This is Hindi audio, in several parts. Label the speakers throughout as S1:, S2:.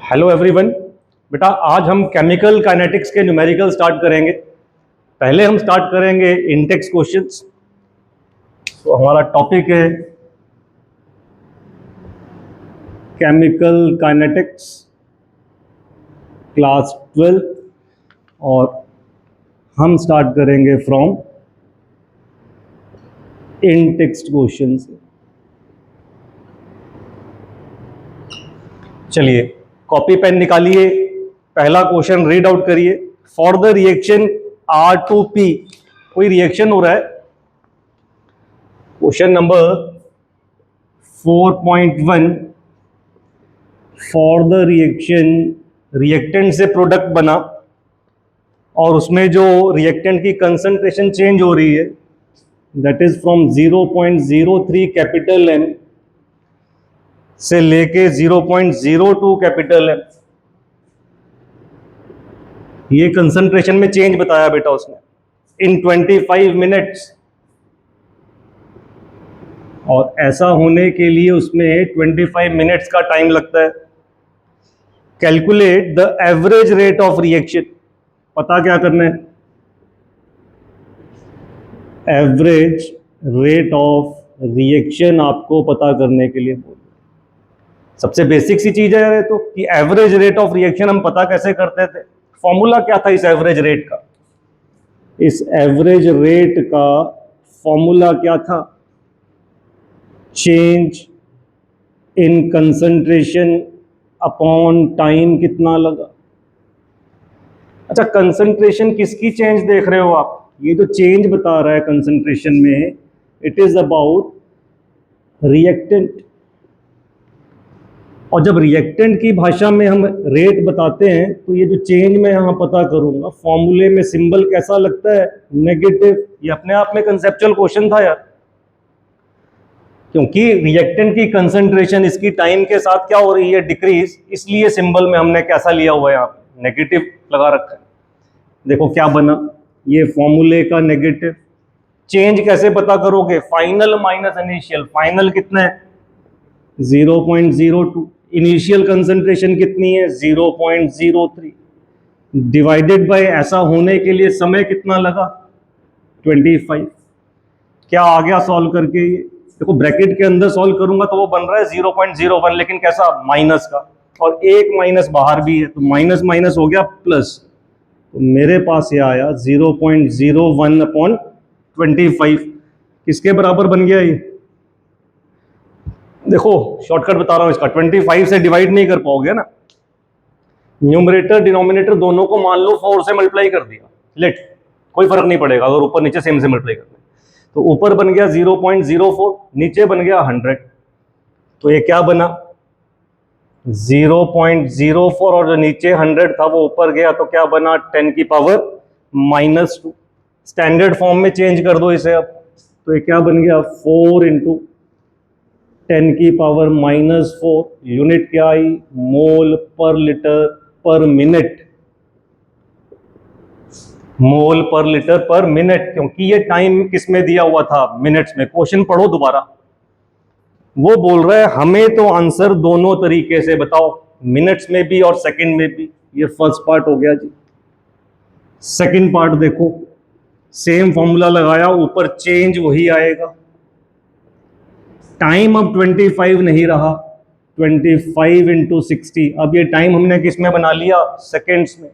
S1: Hello everyone. बेटा आज हम केमिकल काइनेटिक्स के न्यूमेरिकल स्टार्ट करेंगे। पहले हम स्टार्ट करेंगे इंटेक्स क्वेश्चंस। तो हमारा टॉपिक है केमिकल काइनेटिक्स क्लास 12 और हम स्टार्ट करेंगे फ्रॉम इंटेक्स क्वेश्चन से। चलिए कॉपी पेन निकालिए, पहला क्वेश्चन रीड आउट करिए। फॉर द रिएक्शन R2P, कोई रिएक्शन हो रहा है। Question number 4.1, for the reaction reactant से प्रोडक्ट बना और उसमें जो रिएक्टेंट की कंसंट्रेशन चेंज हो रही है that is from 0.03 capital M से लेके 0.02 कैपिटल M। ये कंसंट्रेशन में चेंज बताया बेटा उसने इन 25 मिनट्स, और ऐसा होने के लिए उसमें 25 मिनट्स का टाइम लगता है। Calculate the average rate of reaction, पता क्या करना है, एवरेज रेट ऑफ रिएक्शन आपको पता करने के लिए बोल। सबसे बेसिक सी चीज है तो कि एवरेज रेट ऑफ रिएक्शन हम पता कैसे करते थे। फॉर्मूला क्या था इस एवरेज रेट का? इस एवरेज रेट का फॉर्मूला क्या था? Change in concentration upon time कितना लगा। अच्छा, कंसंट्रेशन किसकी चेंज देख रहे हो आप? ये जो चेंज बता रहा है कंसंट्रेशन में, इट इज अबाउट रिएक्टेंट। और जब रिएक्टेंट की भाषा में हम रेट बताते हैं तो ये जो चेंज मैं यहाँ पता करूंगा, फॉर्मूले में सिंबल कैसा लगता है? नेगेटिव। ये अपने आप में कंसेप्चुअल क्वेश्चन था यार, क्योंकि रिएक्टेंट की कंसंट्रेशन इसकी टाइम के साथ क्या हो रही है? डिक्रीज। इसलिए सिंबल में हमने कैसा लिया हुआ है? यहाँ नेगेटिव लगा रखा है। देखो क्या बना, ये फॉर्मूले का नेगेटिव। चेंज कैसे पता करोगे? Final minus initial. फाइनल कितना है? 0.02। इनिशियल कंसंट्रेशन कितनी है? 0.03 डिवाइडेड बाय ऐसा होने के लिए समय कितना लगा? 25। क्या आ गया सॉल्व करके? ये देखो ब्रैकेट के अंदर सॉल्व करूंगा तो वो बन रहा है 0.01, लेकिन कैसा? माइनस का, और एक माइनस बाहर भी है तो माइनस माइनस हो गया प्लस। तो मेरे पास ये आया 0.01 अपॉन 25। किसके बराबर बन गया ये? देखो शॉर्टकट बता रहा हूं इसका, 25 से डिवाइड नहीं कर पाओगे ना। न्यूमरेटर डिनोमिनेटर दोनों को मान लो 4 से मल्टीप्लाई कर दिया, लेट कोई फर्क नहीं पड़ेगा अगर ऊपर नीचे सेम से मल्टीप्लाई करते। तो ऊपर बन गया 0.04, नीचे बन गया 100। तो ये क्या बना? 0.04, और जो नीचे 100 था वो ऊपर गया तो क्या बना? 10 की पावर -2। स्टैंडर्ड फॉर्म में चेंज कर दो इसे अब, तो ये क्या बन गया? 4 इंटू 10 की पावर -4। यूनिट क्या आई? मोल पर लीटर पर मिनट। मोल पर लीटर पर मिनट, क्योंकि ये टाइम किस में दिया हुआ था? मिनट्स में। क्वेश्चन पढ़ो दोबारा। वो बोल रहा है हमें तो आंसर दोनों तरीके से बताओ, मिनट्स में भी और सेकंड में भी। ये फर्स्ट पार्ट हो गया जी। सेकंड पार्ट देखो, सेम फॉर्मूला लगाया, ऊपर चेंज वही आएगा। टाइम अब 25 नहीं रहा, 25 इंटू 60। अब ये टाइम हमने किस में बना लिया? सेकेंड्स में।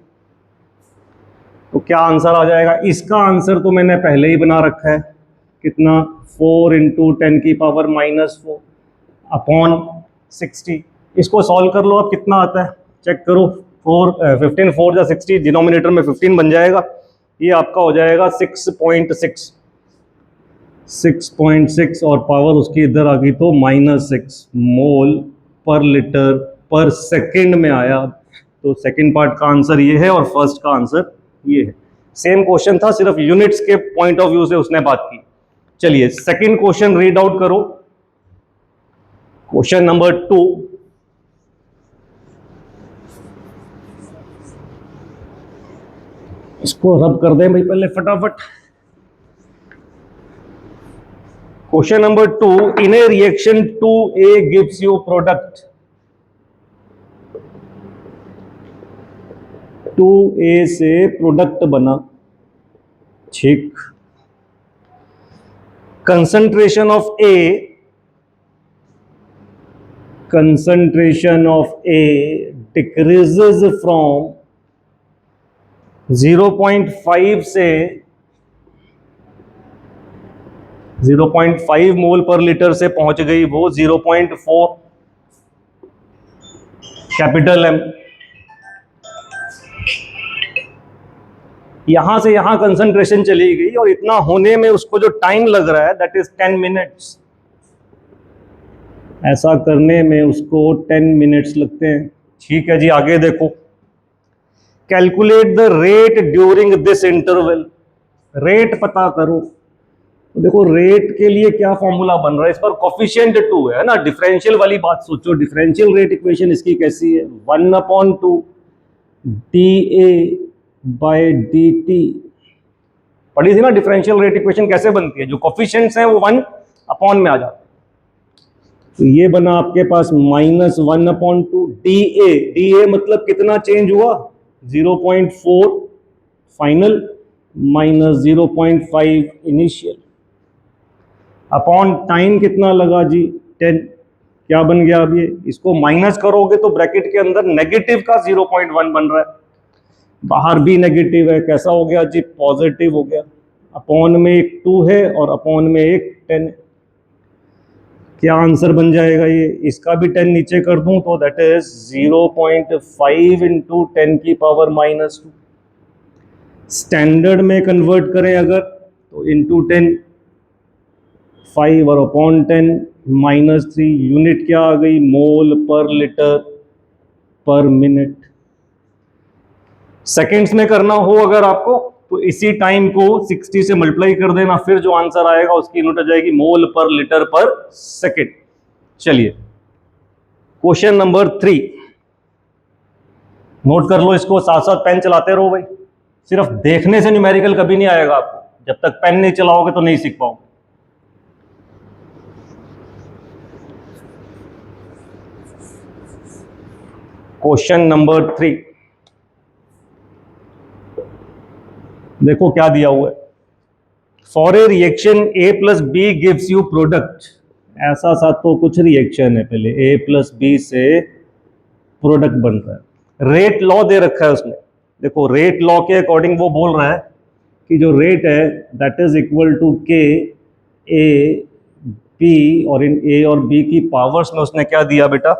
S1: तो क्या आंसर आ जाएगा? इसका आंसर तो मैंने पहले ही बना रखा है। कितना? 4 इंटू 10 की पावर -4 अपॉन 60। इसको सॉल्व कर लो, अब कितना आता है चेक करो। 15 4 या 60, डिनोमिनेटर में 15 बन जाएगा। ये आपका हो जाएगा 6.6, 6.6, और पावर उसकी इधर आ गई तो -6 मोल पर लीटर पर सेकंड में आया। तो सेकंड पार्ट का आंसर ये है और फर्स्ट का आंसर ये है। सेम क्वेश्चन था, सिर्फ यूनिट्स के पॉइंट ऑफ व्यू से उसने बात की। चलिए सेकंड क्वेश्चन रीड आउट करो। क्वेश्चन नंबर 2, इसको रब कर दें भाई पहले फटाफट। Question number 2, in A reaction 2A gives you product. 2A से प्रोडक्ट बना, ठीक। Concentration of A decreases from 0.5 से 0.5 मोल पर लीटर से पहुंच गई वो 0.4 कैपिटल M। यहां से यहां कंसंट्रेशन चली गई और इतना होने में उसको जो टाइम लग रहा है दैट इज 10 मिनट्स। ऐसा करने में उसको 10 मिनट्स लगते हैं, ठीक है जी। आगे देखो, calculate the rate during this interval. Rate पता करो। तो देखो रेट के लिए क्या फॉर्मूला बन रहा है, इस पर कोफिशिएंट 2 है ना। डिफरेंशियल वाली बात सोचो, डिफरेंशियल रेट इक्वेशन इसकी कैसी है, 1/2 dA बाय dt। पढ़ी थी ना डिफरेंशियल रेट इक्वेशन कैसे बनती है, जो कोफिशिएंट्स हैं वो 1 में आ जाते हैं। तो ये बना आपके पास -1/2 dA मतलब कितना चेंज हुआ, 0.4 final minus 0.5 initial upon time कितना लगा जी 10। क्या बन गया, अब ये इसको माइनस करोगे तो ब्रैकेट के अंदर नेगेटिव का 0.1 बन रहा है, बाहर भी नेगेटिव है, कैसा हो गया जी, पॉजिटिव हो गया। अपॉन में एक 2 है और अपॉन में एक 10 है। क्या आंसर बन जाएगा ये, इसका भी 10 नीचे कर दूं तो दैट इज 0.5 इंटू 10 की पावर -2। स्टैंडर्ड में कन्वर्ट करें अगर तो इंटू 10, 5 और अपॉन 10 -3। यूनिट क्या आ गई, मोल पर लीटर पर मिनट। सेकेंड्स में करना हो अगर आपको तो इसी टाइम को 60 से मल्टीप्लाई कर देना, फिर जो आंसर आएगा उसकी यूनिट आ जाएगी मोल पर लीटर पर सेकेंड। चलिए क्वेश्चन नंबर 3 नोट कर लो इसको, साथ साथ पेन चलाते रहो भाई। सिर्फ देखने से न्यूमेरिकल कभी नहीं आएगा आपको, जब तक पेन नहीं चलाओगे तो नहीं सीख पाओगे। क्वेश्चन नंबर 3 देखो क्या दिया हुआ है, for a reaction A + B gives you product. ऐसा सा तो कुछ रिएक्शन है, पहले A + B से प्रोडक्ट बन रहा है, रेट लॉ दे रखा है उसमें। देखो रेट लॉ के अकॉर्डिंग वो बोल रहा है कि जो रेट है that is equal to K A B, और इन A और B की पावर्स में उसने क्या दिया बेटा,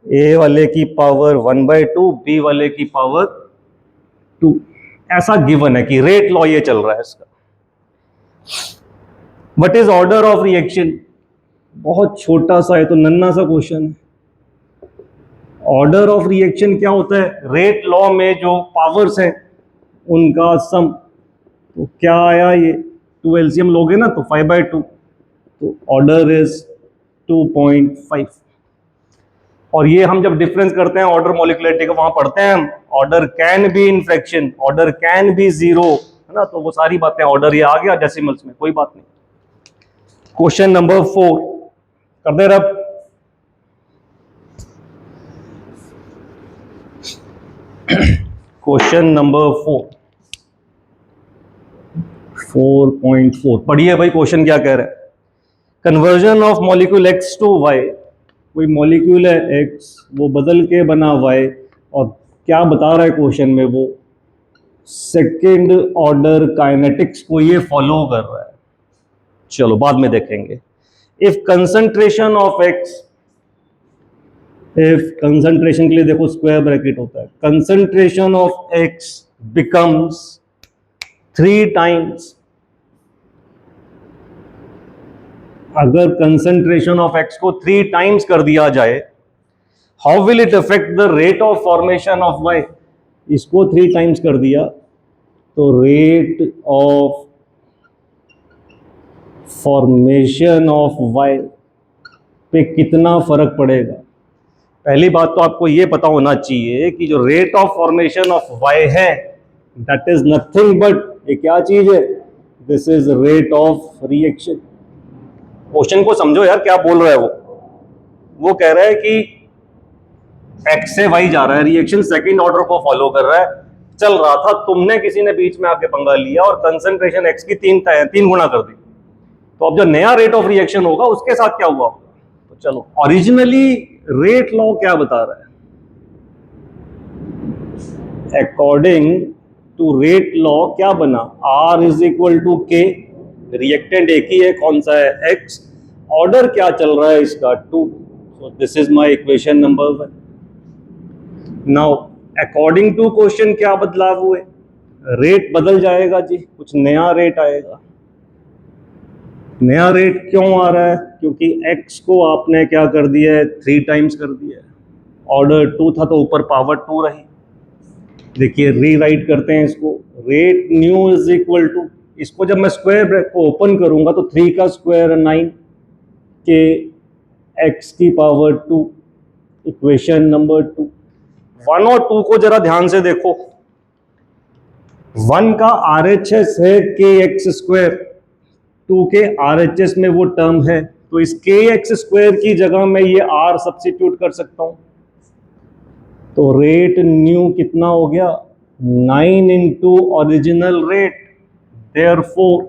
S1: A वाले की पावर 1/2, B वाले की पावर 2। ऐसा गिवन है कि रेट लॉ ये चल रहा है इसका। What is order of reaction, बहुत छोटा सा है तो नन्ना सा क्वेश्चन है। ऑर्डर ऑफ रिएक्शन क्या होता है, रेट लॉ में जो पावर्स हैं उनका सम। तो क्या आया ये, 2 एलसीएम लोगे ना तो 5/2, तो ऑर्डर इज 2.5। और ये हम जब डिफरेंस करते हैं ऑर्डर मॉलिक्युलरिटी का, वहां पढ़ते हैं हम order can be in fraction, order can be 0, है ना। तो वो सारी बातें, ऑर्डर ये आ गया डेसिमल्स में, कोई बात नहीं। क्वेश्चन नंबर 4 कर दे रब। क्वेश्चन नंबर 4.4 पढ़िए भाई, क्वेश्चन क्या कह रहा है, conversion of molecule X to Y। कोई मॉलिक्यूल है X, वो बदल के बना Y, और क्या बता रहा है क्वेश्चन में, वो सेकेंड ऑर्डर काइनेटिक्स को ये फॉलो कर रहा है। चलो बाद में देखेंगे। If concentration of X, if concentration के लिए देखो स्क्वायर ब्रैकेट होता है, concentration of X becomes 3 times, अगर कंसंट्रेशन ऑफ X को 3 टाइम्स कर दिया जाए, how will it affect the rate of formation of Y। इसको 3 टाइम्स कर दिया तो rate of formation of Y पे कितना फर्क पड़ेगा। पहली बात तो आपको ये पता होना चाहिए कि जो rate of formation of Y है दैट इज नथिंग बट, ये क्या चीज है, this is rate of reaction. Question को समझो यार, क्या बोल रहा है वो कह रहा है कि X से Y जा रहा है, रिएक्शन सेकंड ऑर्डर को फॉलो कर रहा है, चल रहा था, तुमने किसी ने बीच में आके पंगा लिया और कंसंट्रेशन x की 3 गुना कर दी। तो अब जो नया रेट ऑफ रिएक्शन होगा उसके साथ क्या हुआ होगा? तो चलो, ओरिजिनली रेट लॉ क्या बता रहा है? अकॉर्डिंग टू रेट लॉ क्या बना? R इज इक्वल टू के, रिएक्टेंट एक ही है, कौन सा है? X। ऑर्डर क्या चल रहा है इसका? 2। So this is my equation number 1। Now according to question क्या बदलाव हुए? रेट बदल जाएगा जी, कुछ नया रेट आएगा। नया रेट क्यों आ रहा है? क्योंकि x को आपने क्या कर दिया है? 3 टाइम्स कर दिया है। ऑर्डर 2 था तो ऊपर पावर 2 रही। देखिए, रीराइट करते हैं इसको। Rate new is equal to, इसको जब मैं स्क्वायर ब्रैकेट को ओपन करूंगा तो 3 का स्क्वायर 9 के x की पावर 2, इक्वेशन नंबर 2। 1 और 2 को जरा ध्यान से देखो। 1 का RHS है के एक्स स्क्वायर, 2 के RHS में वो टर्म है, तो इस के एक्स स्क्वायर की जगह मैं ये R सब्स्टिट्यूट कर सकता हूं। तो रेट न्यू कितना हो गया? 9 into original rate. Therefore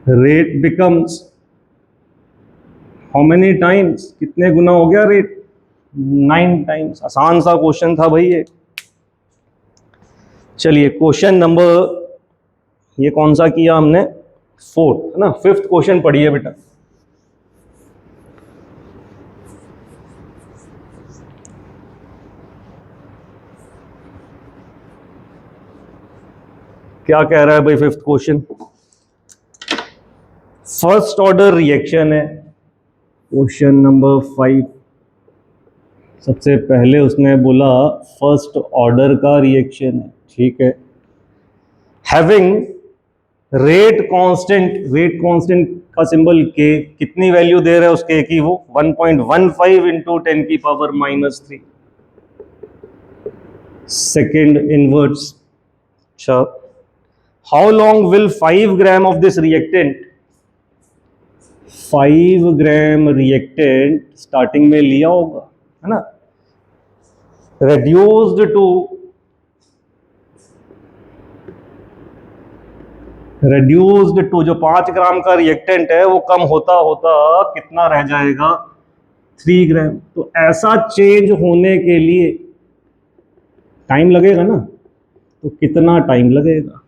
S1: rate becomes how many times? कितने गुना हो गया रेट? 9 टाइम्स। आसान सा क्वेश्चन था भाई ये। चलिए, क्वेश्चन नंबर, ये कौन सा किया हमने? 4, है ना? 5th क्वेश्चन पढ़िए बेटा। क्या कह रहा है भाई 5th question? First order reaction है। क्वेश्चन नंबर 5, सबसे पहले उसने बोला फर्स्ट ऑर्डर का रिएक्शन है, ठीक है। Having rate constant, rate constant का सिंबल के, कितनी वैल्यू दे रहा है उसके की? वो 1.15 इंटू 10 की पावर -3 सेकेंड इनवर्ट्स। अच्छा, how long will 5 gram of this reactant, 5 gram reactant starting में लिया होगा, है ना, reduced to जो 5 ग्राम का रिएक्टेंट है वो कम होता होता कितना रह जाएगा? 3 ग्राम। तो ऐसा चेंज होने के लिए टाइम लगेगा ना, तो कितना टाइम लगेगा?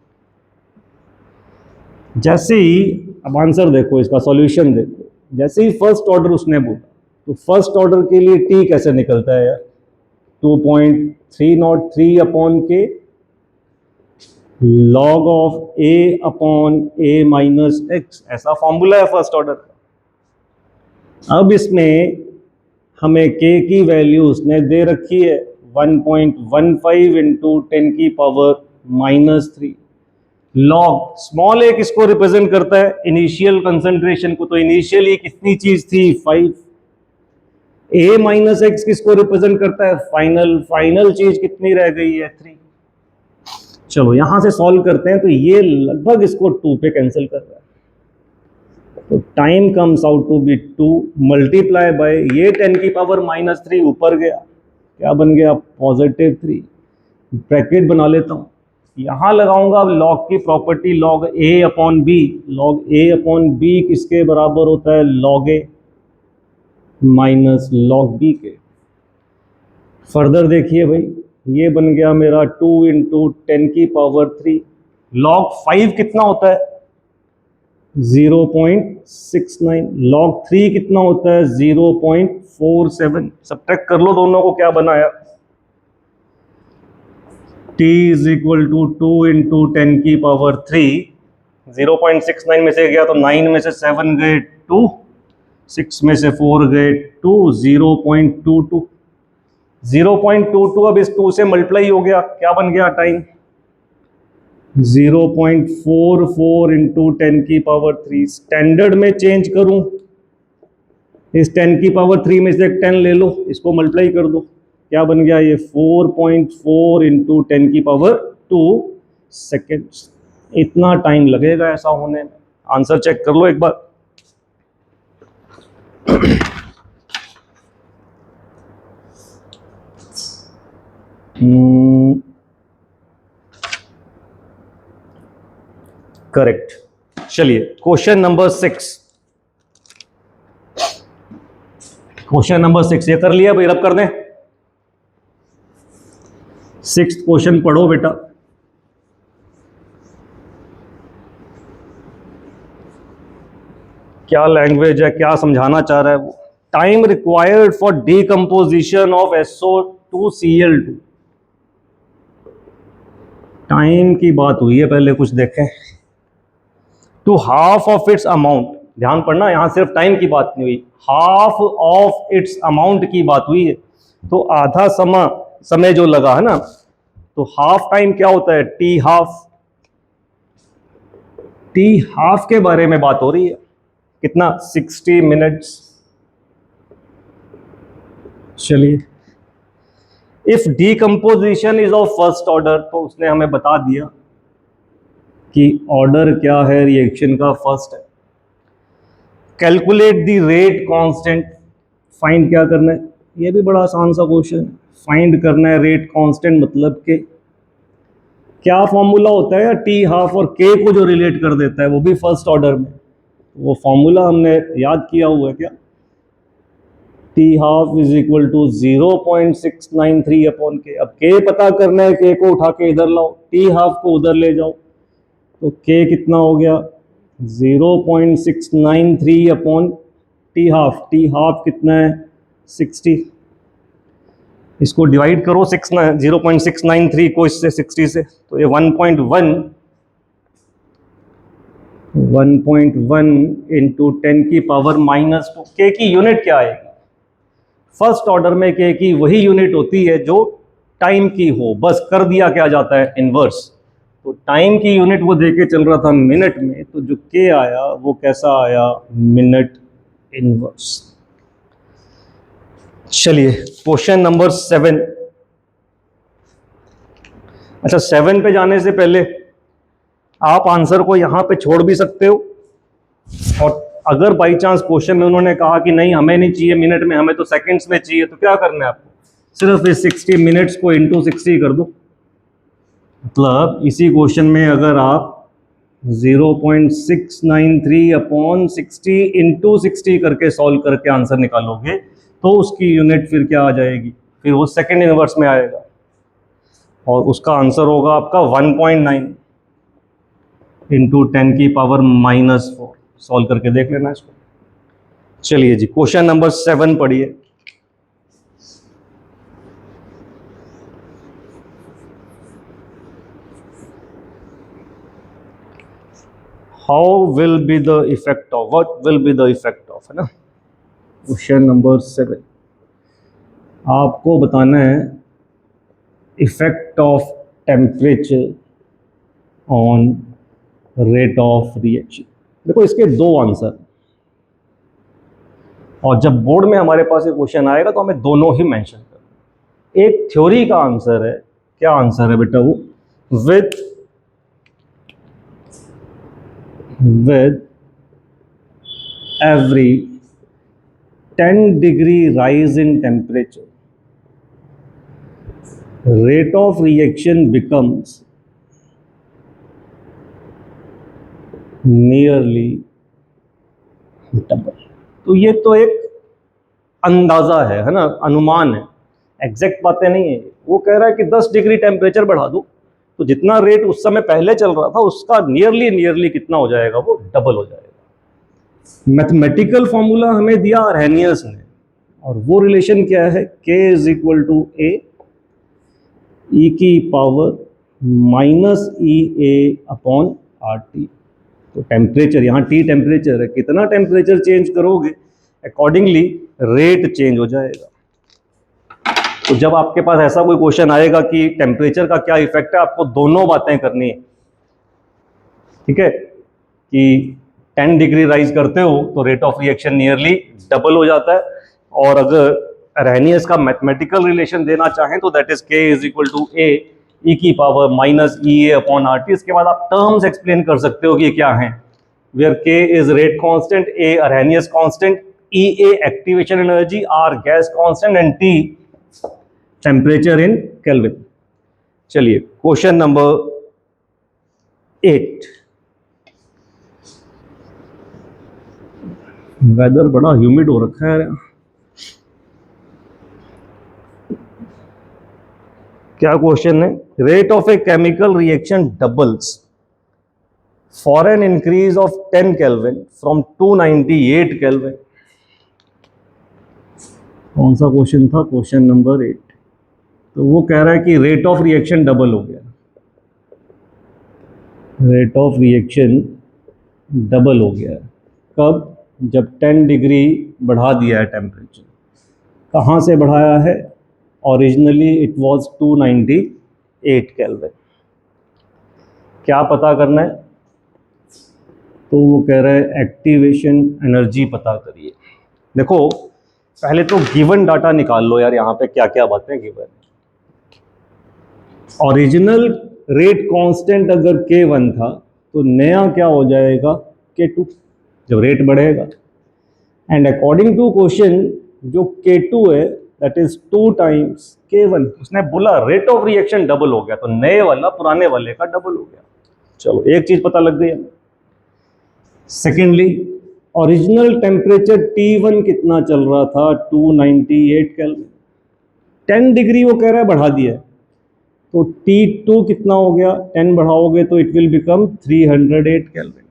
S1: जैसे ही, अब आंसर देखो, इसका सॉल्यूशन देखो। जैसे ही फर्स्ट ऑर्डर उसने बोला, तो फर्स्ट ऑर्डर के लिए टी कैसे निकलता है यार? 2.303 अपॉन के log of a upon a minus x, ऐसा फॉर्मूला है फर्स्ट ऑर्डर का। अब इसमें हमें k की वैल्यू उसने दे रखी है 1.15 इंटू 10 की पावर -3। लॉग स्मॉल a किसको रिप्रेजेंट करता है? इनिशियल कंसंट्रेशन को। तो इनिशियली कितनी चीज थी? 5। a माइनस एक्स किसको रिप्रेजेंट करता है? फाइनल। फाइनल चीज कितनी रह गई है? 3। चलो यहां से सॉल्व करते हैं। तो ये लगभग इसको 2 पे कैंसिल कर रहा है, तो time comes out to be 2 multiply by ये 10 की पावर -3 ऊपर गया, क्या बन गया? +3। ब्रैकेट बना लेता हूं, यहां लगाऊंगा लॉग की property, log a upon B. Log a upon B किसके बराबर होता है? Log a minus log B के। फर्दर देखिए भाई, ये बन गया मेरा 2 इंटू 10 की पावर 3। लॉग 5 कितना होता है? 0.69। लॉग 3 कितना होता है? 0.47। सब्ट्रैक्ट कर लो दोनों को, क्या बनाया? t is equal to 2 into 10 की पावर 3। 0.69 में से गया तो 9 में से 7 गए 2, 6 में से 4 गए 2, 0.22। 0.22 अब इस 2 से मल्टीप्लाई हो गया, क्या बन गया? टाइम 0.44 इंटू 10 की पावर 3। स्टैंडर्ड में चेंज करूं, इस 10 की पावर 3 में से 10 ले लो, इसको मल्टीप्लाई कर दो, क्या बन गया? ये 4.4 इंटू 10 की पावर 2 सेकेंड्स। इतना टाइम लगेगा ऐसा होने में। आंसर चेक कर लो एक बार। करेक्ट। चलिए क्वेश्चन नंबर 6, क्वेश्चन नंबर 6 ये कर लिया भाई, रब कर दें। 6th क्वेश्चन पढ़ो बेटा। क्या लैंग्वेज है, क्या समझाना चाह रहा है वो। Time required for decomposition of SO2Cl2। Time की बात हुई है, पहले कुछ देखें। To half of its amount, ध्यान पड़ना, यहां सिर्फ टाइम की बात नहीं हुई, हाफ ऑफ इट्स अमाउंट की बात हुई है। तो आधा समय जो लगा है ना, तो हाफ टाइम क्या होता है, टी हाफ। टी हाफ के बारे में बात हो रही है। कितना, 60 मिनट्स। चलिए, if decomposition is of first order, तो उसने हमें बता दिया कि ऑर्डर क्या है रिएक्शन का, फर्स्ट है। Calculate the rate constant, find क्या करना है, ये भी बड़ा आसान सा क्वेश्चन है। फाइंड करना है रेट कांस्टेंट, मतलब कि क्या फॉर्मूला होता है, टी हाफ और के को जो रिलेट कर देता है, वो भी फर्स्ट ऑर्डर में। वो फॉर्मूला हमने याद किया हुआ है क्या, T half is equal to 0.693 upon K. अब के पता करना है, के को उठा के इधर लाओ, टी हाफ को उधर ले जाओ, तो के कितना हो गया, 0.693 upon T half. T half कितना है, 60। इसको डिवाइड करो 0.693 को इससे, 60 से, तो ये 1.1 इंटू 10 की पावर -2। के की यूनिट क्या आएगी, फर्स्ट ऑर्डर में के की वही यूनिट होती है जो टाइम की हो, बस कर दिया क्या जाता है, इनवर्स। तो टाइम की यूनिट वो देके चल रहा था मिनट में, तो जो के आया वो कैसा आया, मिनट इनवर्स। चलिए क्वेश्चन नंबर 7। अच्छा, 7 पे जाने से पहले आप आंसर को यहां पे छोड़ भी सकते हो, और अगर बाई चांस क्वेश्चन में उन्होंने कहा कि नहीं हमें नहीं चाहिए मिनट में, हमें तो सेकंड्स में चाहिए, तो क्या करना है आपको, सिर्फ इस 60 मिनट्स को इंटू 60 कर दो। मतलब इसी क्वेश्चन में अगर आप 0.693 अपॉन 60 इंटू 60 करके सॉल्व करके आंसर निकालोगे, तो उसकी यूनिट फिर क्या आ जाएगी, फिर वो सेकंड इनवर्स में आएगा, और उसका आंसर होगा आपका 1.9 इंटू 10 की पावर -4। सॉल्व करके देख लेना इसको। चलिए जी, क्वेश्चन नंबर 7 पढ़िए। How will be the effect of, what will be the effect of, है ना। क्वेश्चन नंबर 7 आपको बताना है effect of temperature on rate of reaction. देखो इसके दो आंसर, और जब बोर्ड में हमारे पास ये क्वेश्चन आएगा तो हमें दोनों ही मेंशन करना। एक थ्योरी का आंसर है, क्या आंसर है बेटा वो, with every 10-degree rise in temperature, rate of reaction becomes nearly double। तो ये तो एक अंदाजा है ना, अनुमान है, एग्जैक्ट बातें नहीं है। वो कह रहा है कि 10 डिग्री टेम्परेचर बढ़ा दो, तो जितना रेट उस समय पहले चल रहा था उसका नियरली कितना हो जाएगा, वो डबल हो जाएगा। मैथमेटिकल फॉर्मूला हमें दिया अरहेनियस ने, और वो रिलेशन क्या है, k is equal to A E की पावर -EA अपॉन RT। तो टेम्परेचर, यहाँ T टेम्परेचर है, कितना टेम्परेचर चेंज करोगे अकॉर्डिंगली रेट चेंज हो जाएगा। तो जब आपके पास ऐसा कोई क्वेश्चन आएगा कि टेम्परेचर का क्या इफेक्ट है, आपको दोनों बातें करनी है, ठीक है, कि 10 डिग्री राइज करते हो तो rate of reaction nearly double हो जाता है, और अगर अरहेनियस का मैथमेटिकल रिलेशन देना चाहें तो that is k is equal to A E की पावर -EA अपॉन RT। इसके बाद आप टर्म्स एक्सप्लेन कर सकते हो कि ये क्या है, where k is rate constant, A Arrhenius constant, EA activation energy, R gas constant and T temperature in kelvin. चलिए क्वेश्चन नंबर 8, वेदर बड़ा ह्यूमिड हो रखा है। क्या क्वेश्चन है? Rate of a chemical reaction doubles for an increase of 10 kelvin from 298 kelvin. कौन सा क्वेश्चन था? Question number 8। तो वो कह रहा है कि रेट ऑफ रिएक्शन डबल हो गया। रेट ऑफ रिएक्शन डबल हो गया। कब? जब 10 डिग्री बढ़ा दिया है टेम्परेचर। कहाँ से बढ़ाया है? Originally it was 298 kelvin. क्या पता करना है? तो वो कह रहा है एक्टिवेशन एनर्जी पता करिए। देखो पहले तो गिवन डाटा निकाल लो यार, यहाँ पे क्या क्या बातें गिवन। ओरिजिनल रेट कांस्टेंट अगर K1 था तो नया क्या हो जाएगा? K2 जब रेट बढ़ेगा। एंड अकॉर्डिंग टू क्वेश्चन जो K2 है दैट इज 2 टाइम्स K1। उसने बोला रेट ऑफ रिएक्शन डबल हो गया, तो नए वाला पुराने वाले का डबल हो गया। चलो एक चीज पता लग गई हमें। सेकेंडली ओरिजिनल टेम्परेचर T1 कितना चल रहा था? 298 केल्विन। 10 डिग्री वो कह रहा है बढ़ा दिया है, तो T2 कितना हो गया? 10 बढ़ाओगे तो इट विल बिकम 308 केल्विन।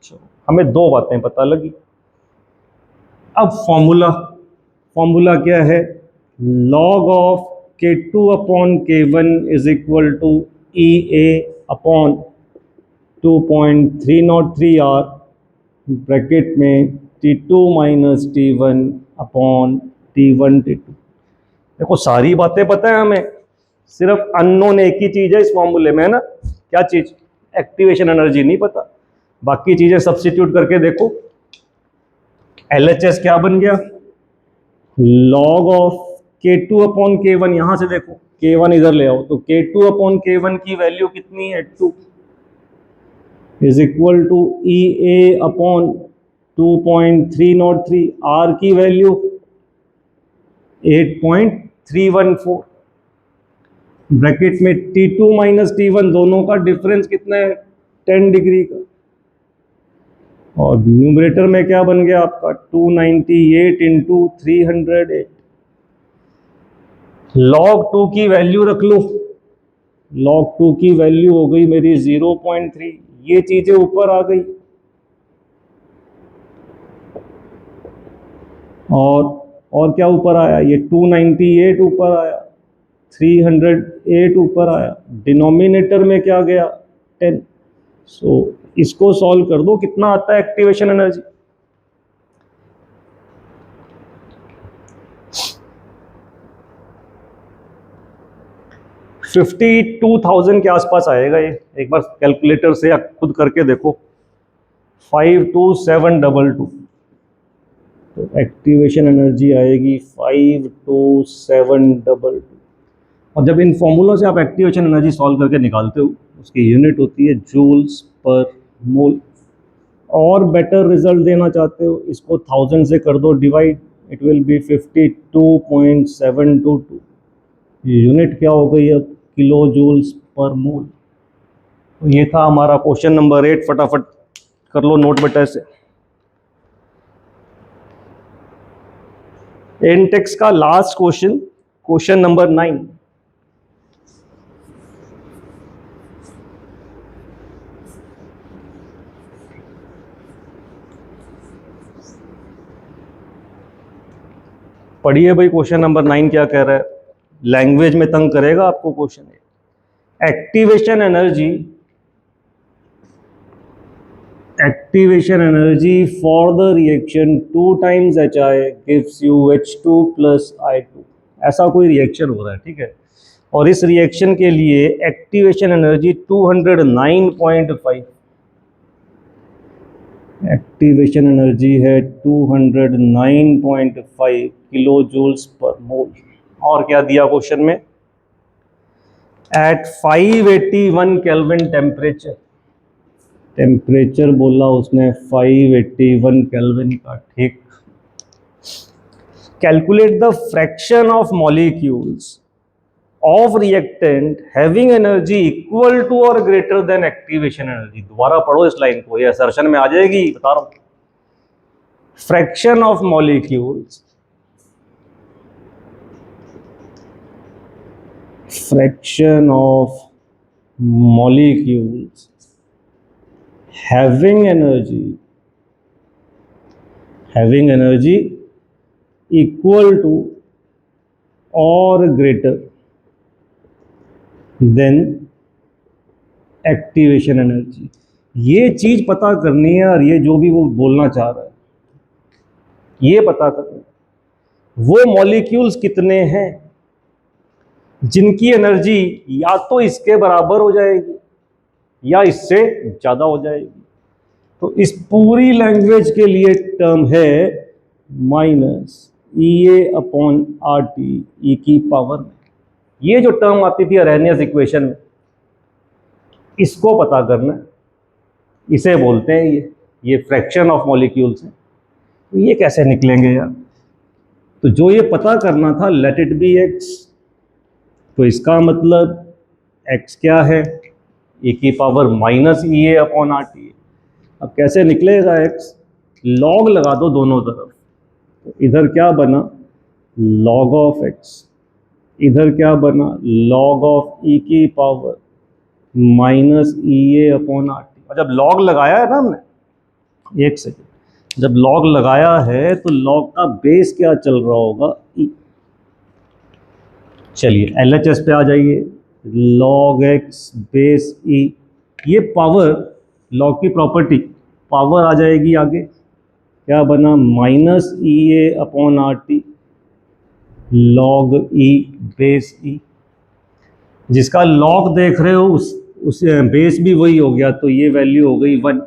S1: चलो हमें दो बातें पता लगी। अब फॉर्मूला क्या है? Log of K2 upon K1 is equal to EA upon 2.303 R bracket में T2 minus T1 upon T1 T2। देखो सारी बातें पता है हमें, सिर्फ अननोन एक ही चीज है इस फॉर्मूले में, है ना? क्या चीज? एक्टिवेशन एनर्जी नहीं पता। बाकी चीजें सब्स्टिट्यूट करके देखो। LHS क्या बन गया? Log of K2 upon K1। यहां से देखो K1 इधर ले आओ, तो K2 अपॉन K1 की वैल्यू कितनी है? 2 is equal to EA upon 2.303। R की वैल्यू 8.314 ब्रैकेट में T2 माइनस T1 दोनों का डिफरेंस कितना है? 10 डिग्री का। और न्यूमरेटर में क्या बन गया आपका? 298 इंटू 308। log 2 की वैल्यू रख लो। log 2 की वैल्यू हो गई मेरी 0.3। ये चीजें ऊपर आ गई और क्या ऊपर आया? ये 298 ऊपर आया, 308 ऊपर आया। डिनोमिनेटर में क्या गया? 10। सो इसको सॉल्व कर दो, कितना आता है एक्टिवेशन एनर्जी? $52,000 के आसपास आएगा ये। एक बार कैलकुलेटर से या खुद करके देखो। 52722। तो एक्टिवेशन एनर्जी आएगी 52722। और जब इन फॉर्मूलों से आप एक्टिवेशन एनर्जी सॉल्व करके निकालते हो, उसकी यूनिट होती है जूल्स पर मोल। और बेटर रिजल्ट देना चाहते हो, इसको 1000 से कर दो divide, it will be 52.722। Unit क्या हो गई अब? किलो जूल्स पर मोल। तो ये था हमारा क्वेश्चन नंबर 8। फटाफट कर लो नोट बेटा से। एनटेक्स का लास्ट क्वेश्चन, क्वेश्चन नंबर 9। पढ़िए भाई क्वेश्चन नंबर 9 क्या कह रहा है। लैंग्वेज में तंग करेगा आपको question. Activation energy for the reaction 2 times HI gives you H2 plus I2। ऐसा कोई रिएक्शन हो रहा है, ठीक है, और इस रिएक्शन के लिए एक्टिवेशन एनर्जी 209.5। एक्टिवेशन एनर्जी है 209.5 किलो जूल्स पर मोल। और क्या दिया क्वेश्चन में? एट 581 केल्विन टेम्परेचर बोला उसने 581 केल्विन का, ठीक। Calculate the fraction of molecules of reactant having energy equal to और ग्रेटर देन एक्टिवेशन एनर्जी। दोबारा पढ़ो इस लाइन को, ये असर्शन में आ जाएगी, बता रहा हूं। Fraction of molecules, fraction of molecules having energy equal to or greater than activation energy. ये चीज पता करनी है, और ये जो भी वो बोलना चाह रहा है ये पता करना है, वो मॉलिक्यूल्स कितने हैं जिनकी एनर्जी या तो इसके बराबर हो जाएगी या इससे ज़्यादा हो जाएगी। तो इस पूरी लैंग्वेज के लिए टर्म है माइनस EA/RT ई की पावर में। ये जो टर्म आती थी अरेनियस इक्वेशन में, इसको पता करना है, इसे बोलते हैं ये फ्रैक्शन ऑफ मॉलिक्यूल्स है। तो ये कैसे निकलेंगे यार? तो जो ये पता करना था, लेट इट बी x, तो इसका मतलब x क्या है? e की पावर माइनस EA/RT। अब कैसे निकलेगा x? लॉग लगा दो दोनों तरफ, तो इधर क्या बना? log ऑफ x, इधर क्या बना? log ऑफ e की पावर माइनस EA/RT। और जब लॉग लगाया है ना हमने, एक सेकेंड, जब लॉग लगाया है तो लॉग का बेस क्या चल रहा होगा? e। चलिए LHS पे आ जाइए, log x बेस e, ये पावर, लॉग की प्रॉपर्टी, पावर आ जाएगी आगे, क्या बना? Minus EA/RT log e base e। जिसका लॉग देख रहे हो उस बेस भी वही हो गया, तो ये वैल्यू हो गई 1।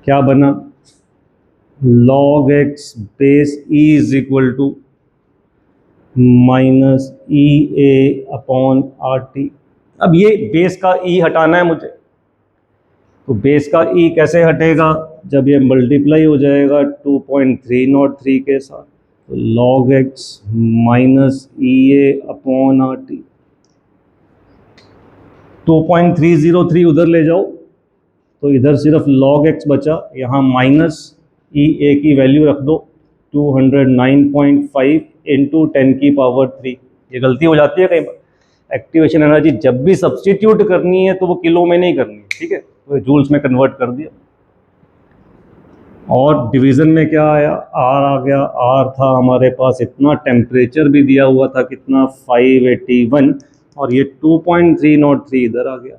S1: क्या बना? log x base e is equal to minus EA/RT। अब ये बेस का e हटाना है मुझे, तो बेस का e कैसे हटेगा? जब ये मल्टीप्लाई हो जाएगा 2.303 के साथ, तो log x माइनस EA/RT। 2.303 उधर ले जाओ तो इधर सिर्फ log x बचा, यहाँ माइनस EA की वैल्यू रख दो 209.5 इंटू 10 की पावर 3। ये गलती हो जाती है कई बार। एक्टिवेशन एनर्जी जब भी सब्स्टिट्यूट करनी है तो वो किलो में नहीं करनी है, ठीक है, तो जूल्स में कन्वर्ट कर दिया। और डिवीज़न में क्या आया? R आ गया। R था हमारे पास इतना, टेम्परेचर भी दिया हुआ था कितना? 581, और ये 2.303 इधर आ गया।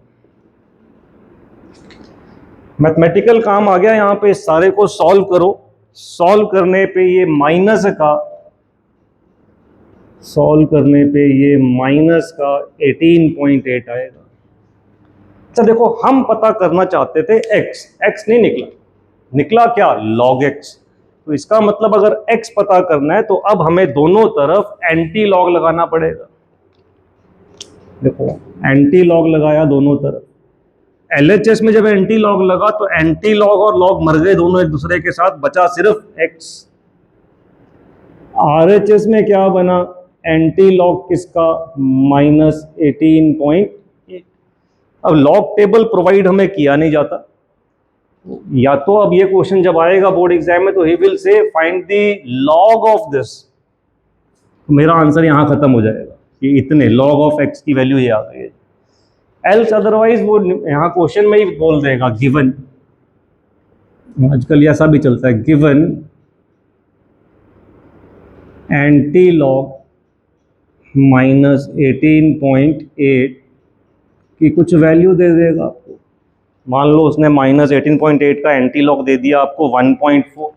S1: मैथमेटिकल काम आ गया यहाँ पे, इस सारे को सॉल्व करो। सॉल्व करने पे ये माइनस का 18.8 आएगा। अच्छा देखो, हम पता करना चाहते थे x नहीं निकला, निकला क्या? log x। तो इसका मतलब अगर x पता करना है तो अब हमें दोनों तरफ एंटी लॉग लगाना पड़ेगा। देखो एंटी लॉग लगाया दोनों तरफ। LHS में जब एंटी लॉग लगा तो एंटी लॉग और लॉग मर गए दोनों एक दूसरे के साथ, बचा सिर्फ x। RHS में क्या बना? एंटी लॉग किसका? माइनस 18.8। अब लॉग टेबल प्रोवाइड हमें किया नहीं जाता, या तो अब ये क्वेश्चन जब आएगा बोर्ड एग्जाम में तो he will say find the log of this, मेरा आंसर यहाँ खत्म हो जाएगा कि इतने लॉग ऑफ x की वैल्यू ये आ गई है। एल्स अदरवाइज वो यहाँ क्वेश्चन में ही बोल देगा गिवन, आजकल ऐसा भी चलता है, गिवन एंटी लॉग माइनस 18.8 की कुछ वैल्यू दे देगा आपको। मान लो उसने माइनस 18.8 का एंटी लॉग दे दिया आपको 1.4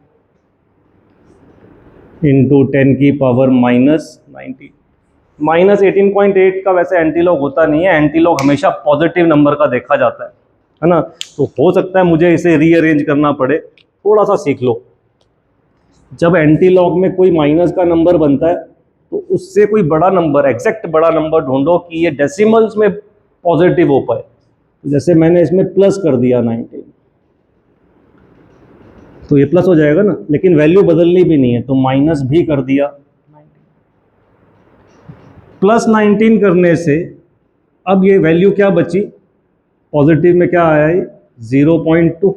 S1: इंटू 10 की पावर माइनस 90। माइनस 18.8 का वैसे एंटी लॉग होता नहीं है, एंटी लॉग हमेशा पॉजिटिव नंबर का देखा जाता है ना। तो हो सकता है मुझे इसे रीअरेंज करना पड़े, थोड़ा सा सीख लो। जब एंटी लॉग में कोई माइनस का नंबर बनता है तो उससे कोई बड़ा नंबर, एग्जैक्ट बड़ा नंबर ढूंढो कि ये डेसिमल्स में पॉजिटिव हो पाए। जैसे मैंने इसमें प्लस कर दिया 19, तो ये प्लस हो जाएगा ना, लेकिन वैल्यू बदलनी भी नहीं है तो माइनस भी कर दिया। प्लस 19 करने से अब ये वैल्यू क्या बची? पॉजिटिव में क्या आया? 0.2।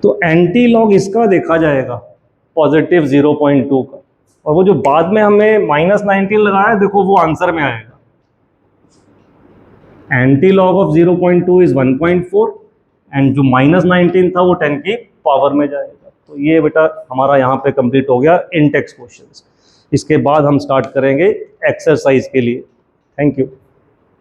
S1: तो एंटी लॉग इसका देखा जाएगा पॉजिटिव 0.2 का, और वो जो बाद में हमें -19 लगाया, देखो वो आंसर में आएगा। Anti log of 0.2 is 1.4 and जो -19 था वो 10 की पावर में जाएगा। तो ये बेटा हमारा यहाँ पे कंप्लीट हो गया इन टेक्स्ट क्वेश्चंस। इसके बाद हम स्टार्ट करेंगे एक्सरसाइज के लिए। Thank you.